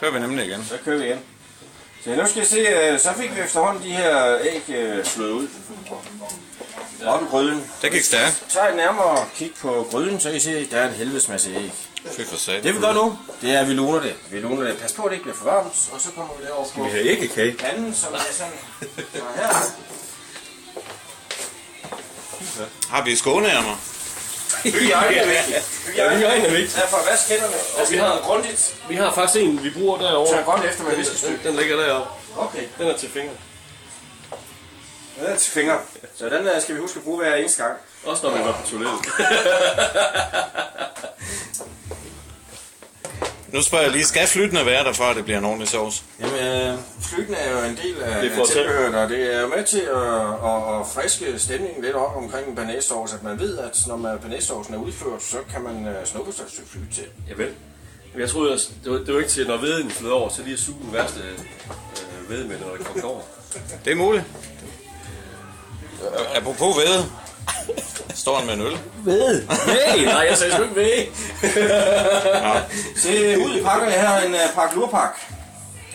kører vi nemlig igen. Så kører vi igen. Så nu skal I se, så fik vi efterhånden de her æg slået ud. Op i gryden. Det gik stærkt. Tag et nærmere kig på gryden, så I se, der er en helvedes masse æg. Fy for sat. Det vi gør nu, det er, at vi luner det. Vi luner det. Pas på, at det ikke bliver for varmt, og så kommer vi derover på. Vi har ikke kage. Panden, som er sådan her. Har vi skåneærmer? Hygiejne er vigtigt. Hygiejne er vigtigt. Derfor vask hænderne, og vi har grundigt. Vi har faktisk en, vi bruger derovre. Tag godt efter med viskestykke. Den ligger deroppe. Okay. Den er til fingre. Den er til fingre. Så den skal vi huske at bruge hver eneste gang. Også når vi går på toilettet. Nu spørger jeg lige, skal flyttende være der, for at det bliver en ordentlig sovs? Jamen, flytten er jo en del af Det er for tilbehøret, og det er jo med til at friske stemningen lidt op omkring en banæssovs, at man ved, at når banæssovsen er udført, så kan man snuppe sig et stykke flyt til. Javel. Jeg troede, det var ikke til, når veden flyder over, så lige at suge den værste vedmænd, når det kommer over. Det er muligt. Apropos ved. Står han med en øl? Ved? Nej, jeg sagde sgu ikke ved. Se, ud i pakkerne her en pakke lurpak.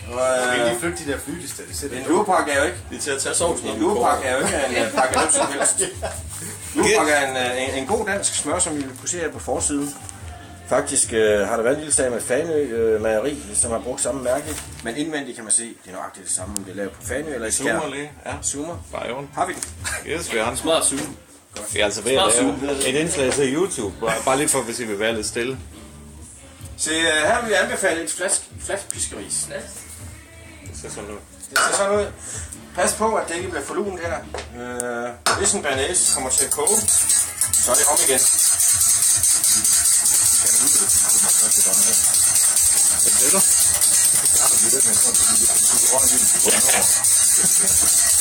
Vi kan lige flytte de der flytester. En lurpak er jo ikke. Det er til at tage sovsen. En lurpak er jo ikke en pakke af som helst. Lurpak er en god dansk smør, som vi vil kunne se her på forsiden. Faktisk har der været en lille sag med Fanø Mejeri, som har brugt samme mærke. Men indvendigt kan man se, det er nøjagtigt det samme, om det er lavet på Fanø eller i Skjern. Zoomer lige. Ja. Zoomer. Bare i orden. Har vi den? Yes, vi har den. Smart suge. Vi er altså ved at lave et indslag til YouTube. Bare lige for, hvis I vil være lidt stille. Se, her vil jeg anbefale et flaskpiskeris. Det ser sådan ud. Det ser sådan ud. Pas på, at det ikke bliver for lunt her. Hvis en banæs kommer til at koge, så er det om igen. Det er det. Ja.